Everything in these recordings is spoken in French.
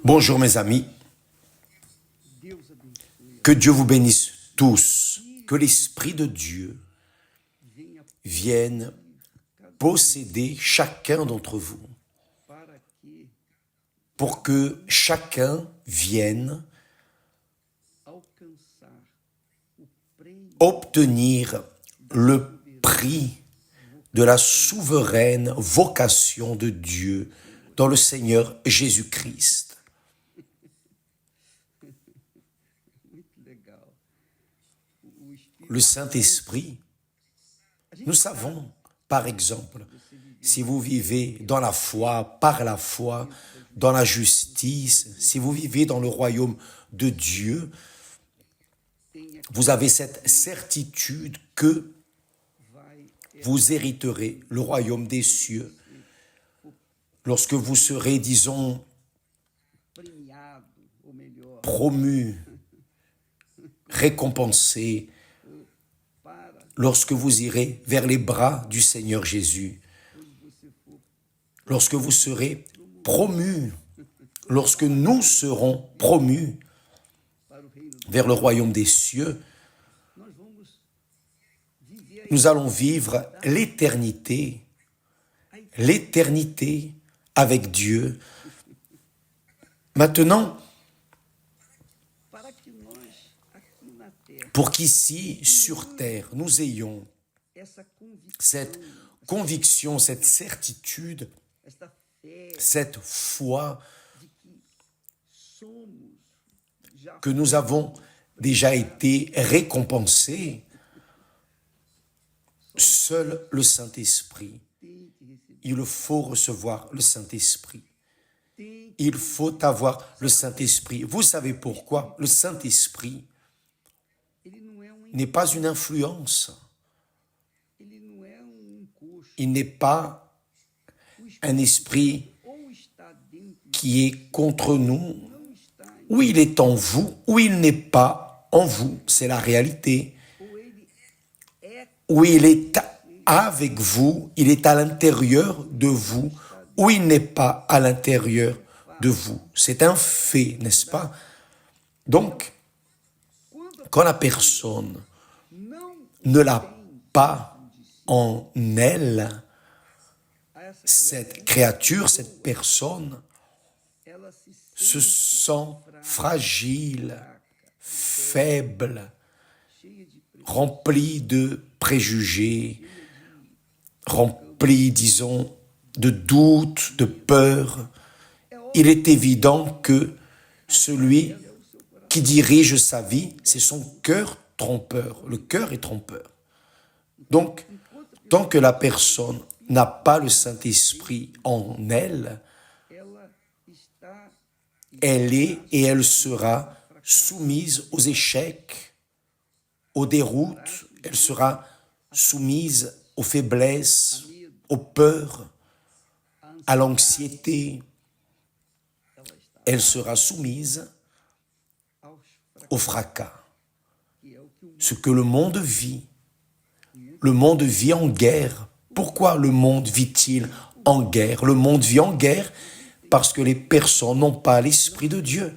Bonjour mes amis, que Dieu vous bénisse tous, que l'Esprit de Dieu vienne posséder chacun d'entre vous, pour que chacun vienne obtenir le prix de la souveraine vocation de Dieu dans le Seigneur Jésus-Christ. Le Saint-Esprit, nous savons, par exemple, si vous vivez dans la foi, par la foi, dans la justice, si vous vivez dans le royaume de Dieu, vous avez cette certitude que vous hériterez le royaume des cieux. Lorsque vous serez, disons, promu, récompensé, lorsque vous irez vers les bras du Seigneur Jésus, lorsque vous serez promu, lorsque nous serons promus vers le royaume des cieux, nous allons vivre l'éternité avec Dieu. Maintenant, pour qu'ici, sur terre, nous ayons cette conviction, cette certitude, cette foi que nous avons déjà été récompensés, seul le Saint-Esprit. Il faut recevoir le Saint-Esprit. Il faut avoir le Saint-Esprit. Vous savez pourquoi? Le Saint-Esprit n'est pas une influence. Il n'est pas un esprit qui est contre nous. Ou il est en vous, ou il n'est pas en vous. C'est la réalité. Ou il est avec vous, il est à l'intérieur de vous, ou il n'est pas à l'intérieur de vous. C'est un fait, n'est-ce pas? Donc, quand la personne ne l'a pas en elle, cette créature, cette personne se sent fragile, faible, remplie de préjugés, remplie, disons, de doutes, de peurs. Il est évident que celui qui dirige sa vie, c'est son cœur trompeur. Le cœur est trompeur. Donc, tant que la personne n'a pas le Saint-Esprit en elle, elle est et elle sera soumise aux échecs, aux déroutes, elle sera soumise aux faiblesses, aux peurs, à l'anxiété. Elle sera soumise au fracas. Ce que le monde vit. Le monde vit en guerre. Pourquoi le monde vit-il en guerre? Le monde vit en guerre parce que les personnes n'ont pas l'Esprit de Dieu.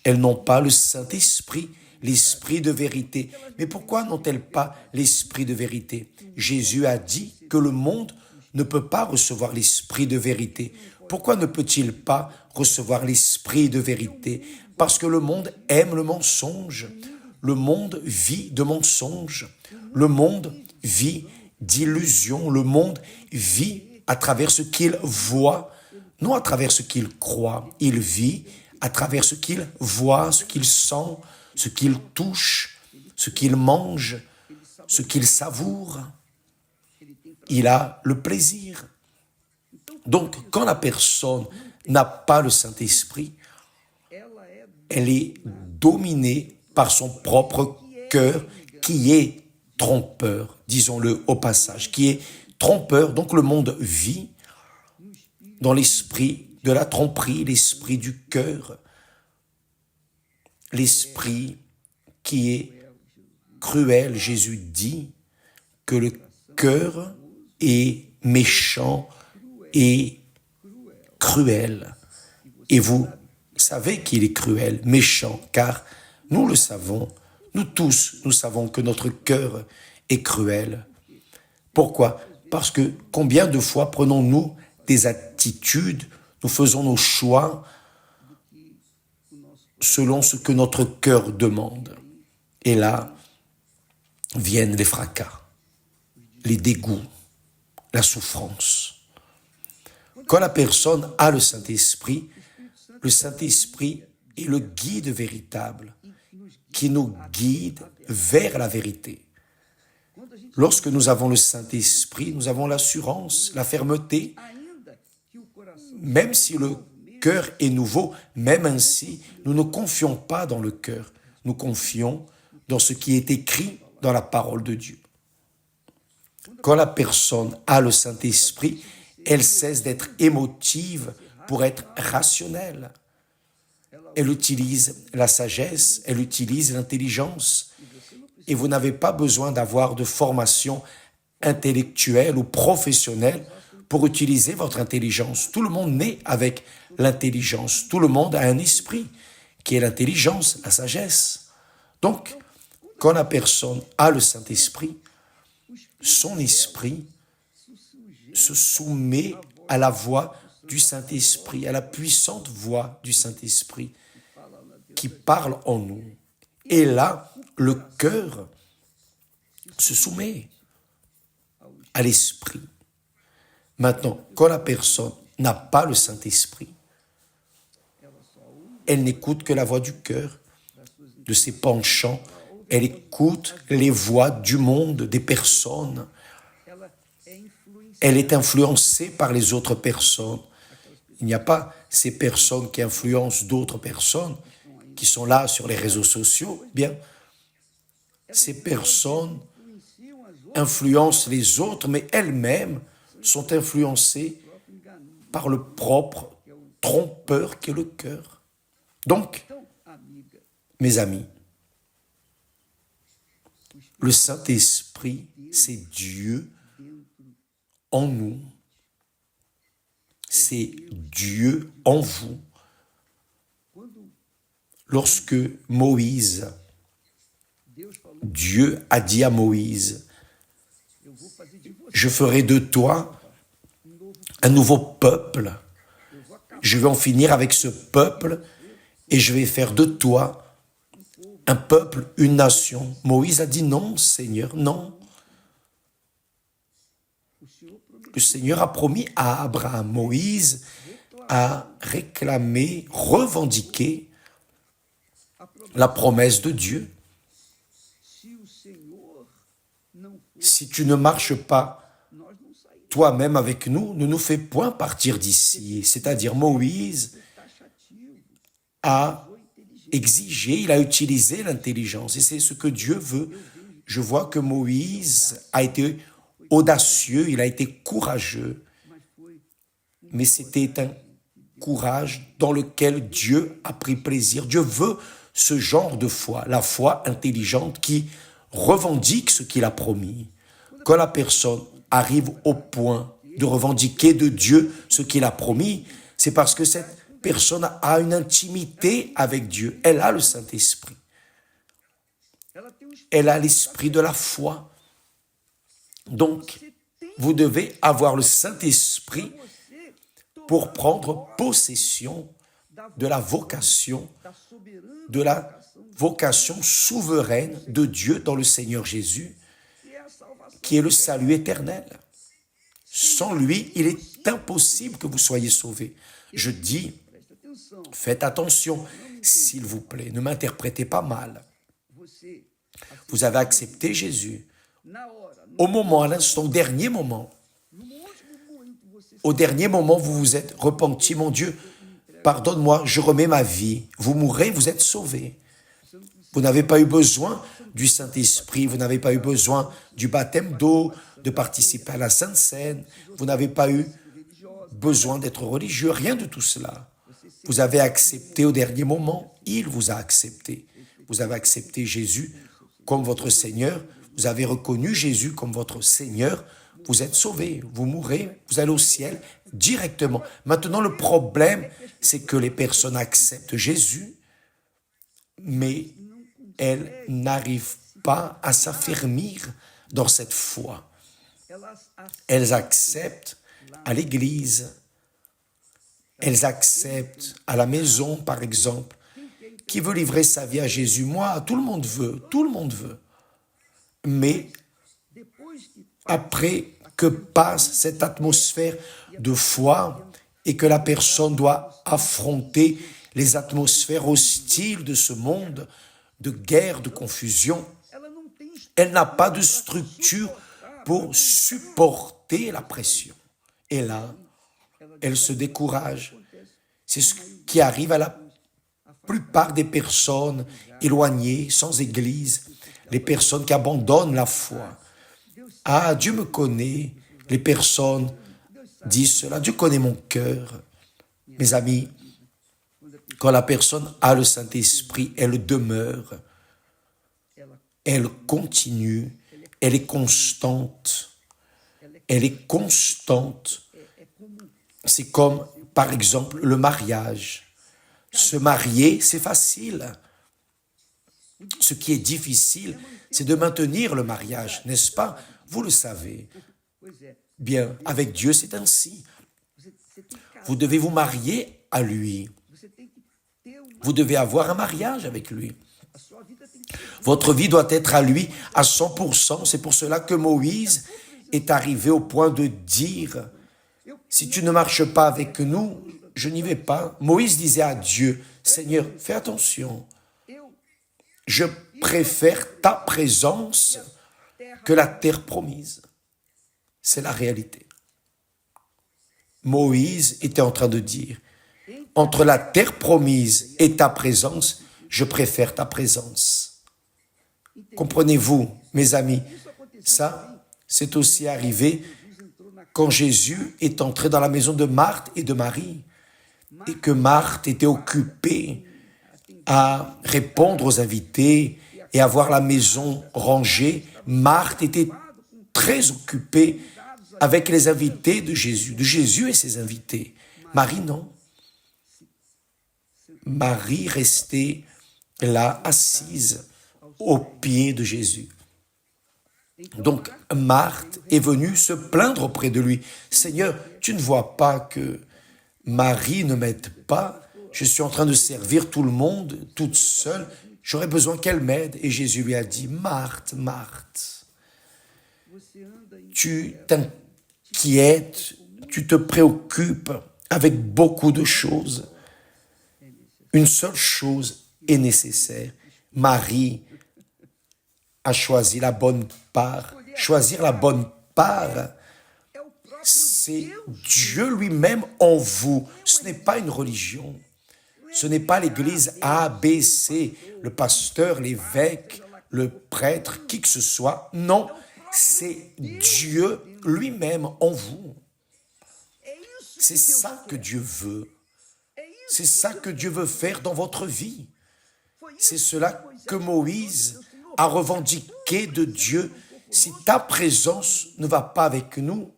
Elles n'ont pas le Saint-Esprit, l'Esprit de vérité. Mais pourquoi n'ont-elles pas l'Esprit de vérité? Jésus a dit que le monde ne peut pas recevoir l'Esprit de vérité. Pourquoi ne peut-il pas recevoir l'Esprit de vérité? Parce que le monde aime le mensonge. Le monde vit de mensonges. Le monde vit d'illusions. Le monde vit à travers ce qu'il voit, non à travers ce qu'il croit. Il vit à travers ce qu'il voit, ce qu'il sent, ce qu'il touche, ce qu'il mange, ce qu'il savoure. Il a le plaisir. Donc, quand la personne n'a pas le Saint-Esprit, elle est dominée par son propre cœur qui est trompeur, disons-le au passage, qui est trompeur. Donc le monde vit dans l'esprit de la tromperie, l'esprit du cœur, l'esprit qui est cruel. Jésus dit que le cœur est méchant et cruel. Et vous savez qu'il est cruel, méchant, car nous le savons, nous tous, nous savons que notre cœur est cruel. Pourquoi? Parce que combien de fois prenons-nous des attitudes, nous faisons nos choix selon ce que notre cœur demande. Et là, viennent les fracas, les dégoûts, la souffrance. Quand la personne a le Saint-Esprit est le guide véritable qui nous guide vers la vérité. Lorsque nous avons le Saint-Esprit, nous avons l'assurance, la fermeté, même si le cœur est nouveau, même ainsi, nous ne confions pas dans le cœur, nous confions dans ce qui est écrit dans la parole de Dieu. Quand la personne a le Saint-Esprit, elle cesse d'être émotive pour être rationnelle. Elle utilise la sagesse, elle utilise l'intelligence. Et vous n'avez pas besoin d'avoir de formation intellectuelle ou professionnelle pour utiliser votre intelligence. Tout le monde naît avec l'intelligence. Tout le monde a un esprit qui est l'intelligence, la sagesse. Donc, quand la personne a le Saint-Esprit, son esprit se soumet à la voix du Saint-Esprit, à la puissante voix du Saint-Esprit qui parle en nous. Et là, le cœur se soumet à l'esprit. Maintenant, quand la personne n'a pas le Saint-Esprit, elle n'écoute que la voix du cœur, de ses penchants, elle écoute les voix du monde, des personnes. Elle est influencée par les autres personnes. Il n'y a pas ces personnes qui influencent d'autres personnes, qui sont là sur les réseaux sociaux. Bien, ces personnes influencent les autres, mais elles-mêmes sont influencées par le propre trompeur qu'est le cœur. Donc, mes amis, le Saint-Esprit, c'est Dieu en nous, c'est Dieu en vous. Lorsque Moïse, Dieu a dit à Moïse, je ferai de toi un nouveau peuple, je vais en finir avec ce peuple et je vais faire de toi un peuple, une nation. Moïse a dit non, Seigneur, non. Le Seigneur a promis à Abraham. Moïse a réclamé, revendiqué la promesse de Dieu. Si tu ne marches pas toi-même avec nous, ne nous fais point partir d'ici. C'est-à-dire Moïse a exigé, il a utilisé l'intelligence. Et c'est ce que Dieu veut. Je vois que Moïse a été audacieux, il a été courageux. Mais c'était un courage dans lequel Dieu a pris plaisir. Dieu veut ce genre de foi, la foi intelligente qui revendique ce qu'il a promis. Quand la personne arrive au point de revendiquer de Dieu ce qu'il a promis, c'est parce que cette personne a une intimité avec Dieu. Elle a le Saint-Esprit. Elle a l'esprit de la foi. Donc, vous devez avoir le Saint-Esprit pour prendre possession de la vocation souveraine de Dieu dans le Seigneur Jésus, qui est le salut éternel. Sans lui, il est impossible que vous soyez sauvés. Je dis, faites attention, s'il vous plaît, ne m'interprétez pas mal. Vous avez accepté Jésus. Au moment, à l'instant, au dernier moment, vous vous êtes repenti, mon Dieu, pardonne-moi, je remets ma vie. Vous mourrez, vous êtes sauvés. Vous n'avez pas eu besoin du Saint-Esprit, vous n'avez pas eu besoin du baptême d'eau, de participer à la Sainte Seine, vous n'avez pas eu besoin d'être religieux, rien de tout cela. Vous avez accepté au dernier moment, il vous a accepté. Vous avez accepté Jésus comme votre Seigneur, vous avez reconnu Jésus comme votre Seigneur, vous êtes sauvés, vous mourrez, vous allez au ciel directement. Maintenant, le problème, c'est que les personnes acceptent Jésus, mais elles n'arrivent pas à s'affermir dans cette foi. Elles acceptent à l'église, elles acceptent à la maison, par exemple. Qui veut livrer sa vie à Jésus? Moi, tout le monde veut. Mais après que passe cette atmosphère de foi et que la personne doit affronter les atmosphères hostiles de ce monde, de guerre, de confusion, elle n'a pas de structure pour supporter la pression. Et là, elle se décourage. C'est ce qui arrive à la plupart des personnes éloignées, sans église, les personnes qui abandonnent la foi. Ah, Dieu me connaît. Les personnes disent cela. Dieu connaît mon cœur. Mes amis, quand la personne a le Saint-Esprit, elle demeure, elle continue, elle est constante. Elle est constante. C'est comme, par exemple, le mariage. Se marier, c'est facile. Ce qui est difficile, c'est de maintenir le mariage, n'est-ce pas? Vous le savez. Bien, avec Dieu, c'est ainsi. Vous devez vous marier à lui. Vous devez avoir un mariage avec lui. Votre vie doit être à lui à 100%. C'est pour cela que Moïse est arrivé au point de dire, si tu ne marches pas avec nous, je n'y vais pas. Moïse disait à Dieu, Seigneur, fais attention. Je préfère ta présence que la terre promise. C'est la réalité. Moïse était en train de dire, entre la terre promise et ta présence, je préfère ta présence. Comprenez-vous, mes amis, ça, c'est aussi arrivé quand Jésus est entré dans la maison de Marthe et de Marie, et que Marthe était occupée à répondre aux invités et à voir la maison rangée. Marthe était très occupée avec les invités de Jésus et ses invités. Marie, non. Marie restait là, assise aux pieds de Jésus. Donc, Marthe est venue se plaindre auprès de lui. Seigneur, tu ne vois pas que Marie ne m'aide pas? Je suis en train de servir tout le monde, toute seule. J'aurais besoin qu'elle m'aide. Et Jésus lui a dit, Marthe, Marthe, tu t'inquiètes, tu te préoccupes avec beaucoup de choses. Une seule chose est nécessaire. Marie a choisi la bonne part. Choisir la bonne part, c'est Dieu lui-même en vous. Ce n'est pas une religion. Ce n'est pas l'église A, B, C, le pasteur, l'évêque, le prêtre, qui que ce soit. Non, c'est Dieu lui-même en vous. C'est ça que Dieu veut. C'est ça que Dieu veut faire dans votre vie. C'est cela que Moïse a revendiqué de Dieu. Si ta présence ne va pas avec nous,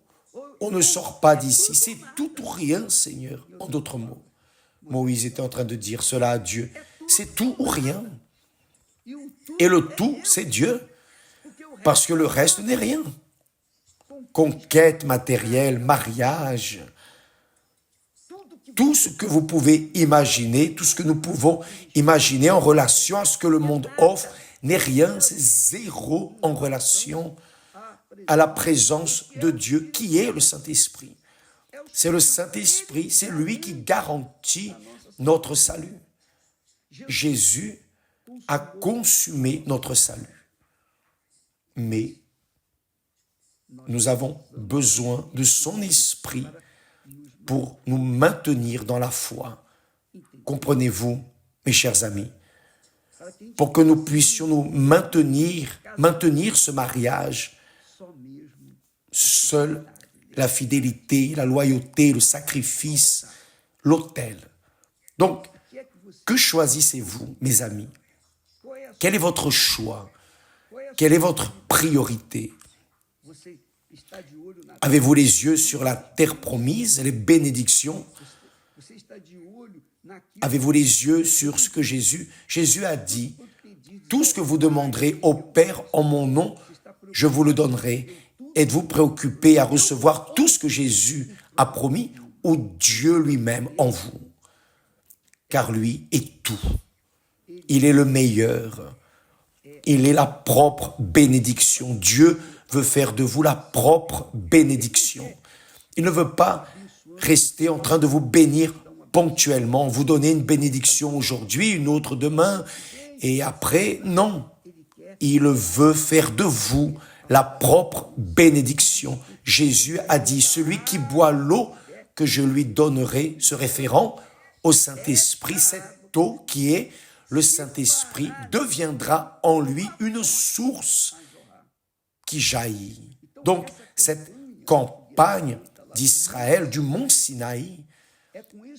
on ne sort pas d'ici. C'est tout ou rien, Seigneur, en d'autres mots. Moïse était en train de dire cela à Dieu. C'est tout ou rien. Et le tout, c'est Dieu. Parce que le reste n'est rien. Conquête matérielle, mariage, tout ce que vous pouvez imaginer, tout ce que nous pouvons imaginer en relation à ce que le monde offre, n'est rien, c'est zéro en relation à la présence de Dieu qui est le Saint-Esprit. C'est le Saint-Esprit, c'est lui qui garantit notre salut. Jésus a consumé notre salut. Mais nous avons besoin de son esprit pour nous maintenir dans la foi. Comprenez-vous, mes chers amis, pour que nous puissions nous maintenir ce mariage, seule la fidélité, la loyauté, le sacrifice, l'autel. Donc, que choisissez-vous, mes amis? Quel est votre choix? Quelle est votre priorité? Avez-vous les yeux sur la terre promise, les bénédictions? Avez-vous les yeux sur ce que Jésus a dit, tout ce que vous demanderez au Père en mon nom, je vous le donnerai. Êtes-vous préoccupé à recevoir tout ce que Jésus a promis ou Dieu lui-même en vous? Car lui est tout. Il est le meilleur. Il est la propre bénédiction. Dieu veut faire de vous la propre bénédiction. Il ne veut pas rester en train de vous bénir ponctuellement, vous donner une bénédiction aujourd'hui, une autre demain, et après, non. Il veut faire de vous la propre bénédiction. Jésus a dit, celui qui boit l'eau que je lui donnerai, se référant au Saint-Esprit, cette eau qui est le Saint-Esprit deviendra en lui une source qui jaillit. Donc, cette campagne d'Israël, du mont Sinaï,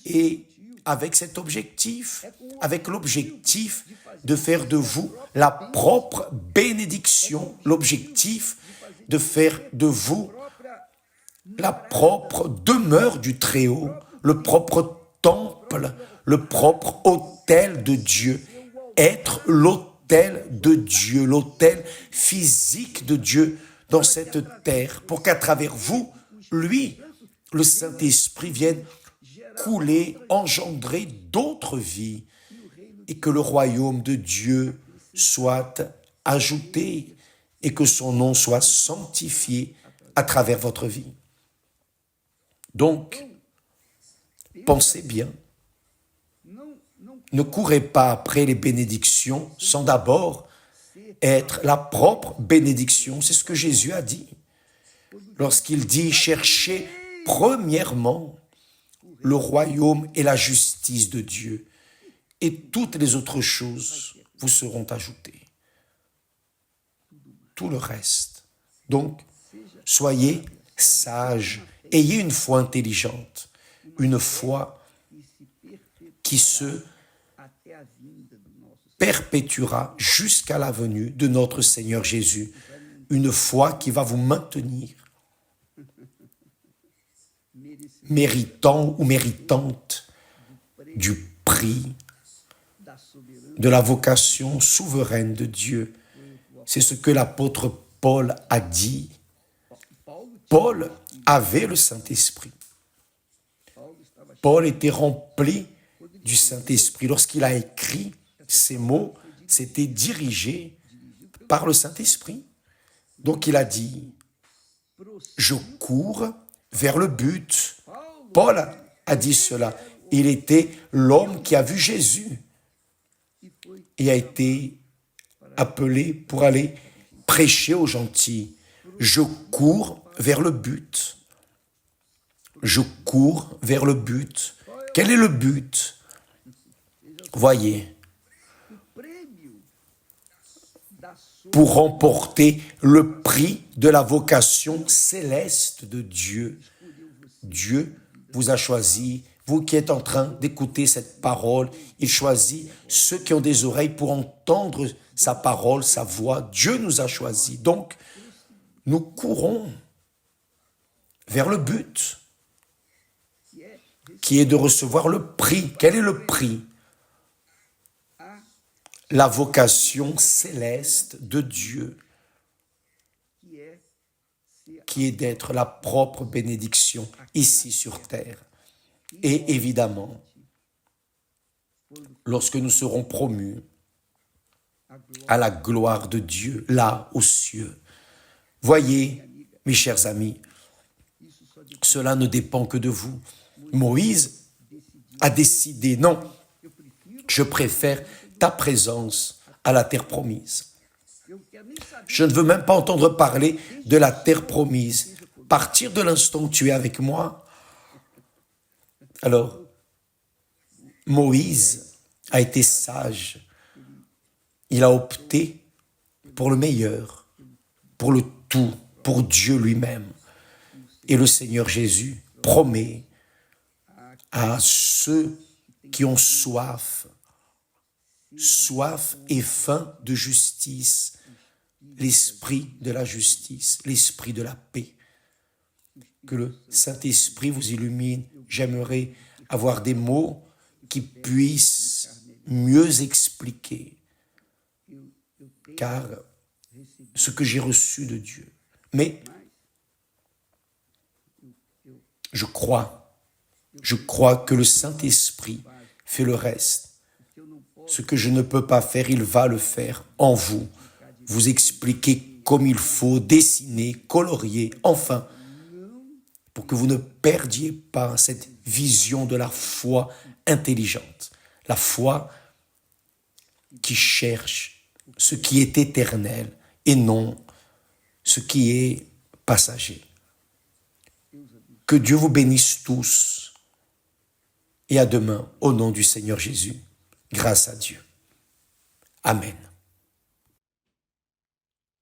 est avec cet objectif, avec l'objectif de faire de vous la propre bénédiction, l'objectif de faire de vous la propre demeure du Très-Haut, le propre temple, le propre autel de Dieu, être l'autel de Dieu, l'autel physique de Dieu dans cette terre, pour qu'à travers vous, lui, le Saint-Esprit, vienne couler, engendrer d'autres vies, et que le royaume de Dieu soit ajouté et que son nom soit sanctifié à travers votre vie. Donc, pensez bien. Ne courez pas après les bénédictions sans d'abord être la propre bénédiction. C'est ce que Jésus a dit. Lorsqu'il dit « Cherchez premièrement le royaume et la justice de Dieu, et toutes les autres choses vous seront ajoutées. » Tout le reste. Donc, soyez sages, ayez une foi intelligente, une foi qui se perpétuera jusqu'à la venue de notre Seigneur Jésus, une foi qui va vous maintenir méritant ou méritante du prix de la vocation souveraine de Dieu. C'est ce que l'apôtre Paul a dit. Paul avait le Saint-Esprit. Paul était rempli du Saint-Esprit. Lorsqu'il a écrit ces mots, c'était dirigé par le Saint-Esprit. Donc il a dit, je cours vers le but. Paul a dit cela. Il était l'homme qui a vu Jésus et a été appelé pour aller prêcher aux gentils. Je cours vers le but. Je cours vers le but. Quel est le but? Voyez, pour remporter le prix de la vocation céleste de Dieu. Dieu vous a choisi, vous qui êtes en train d'écouter cette parole, il choisit ceux qui ont des oreilles pour entendre sa parole, sa voix. Dieu nous a choisis. Donc, nous courons vers le but, qui est de recevoir le prix. Quel est le prix? La vocation céleste de Dieu, qui est d'être la propre bénédiction ici sur terre. Et évidemment, lorsque nous serons promus à la gloire de Dieu, là aux cieux. Voyez, mes chers amis, cela ne dépend que de vous. Moïse a décidé, non, je préfère ta présence à la terre promise. Je ne veux même pas entendre parler de la terre promise. À partir de l'instant où tu es avec moi, alors, Moïse a été sage. Il a opté pour le meilleur, pour le tout, pour Dieu lui-même. Et le Seigneur Jésus promet à ceux qui ont soif et faim de justice, l'esprit de la justice, l'esprit de la paix. que le Saint-Esprit vous illumine. J'aimerais avoir des mots qui puissent mieux expliquer, car ce que j'ai reçu de Dieu. Mais je crois que le Saint-Esprit fait le reste. Ce que je ne peux pas faire, il va le faire en vous. Vous expliquer comme il faut, dessiner, colorier, enfin, pour que vous ne perdiez pas cette vision de la foi intelligente. La foi qui cherche ce qui est éternel et non ce qui est passager. Que Dieu vous bénisse tous et à demain au nom du Seigneur Jésus. Grâce à Dieu. Amen.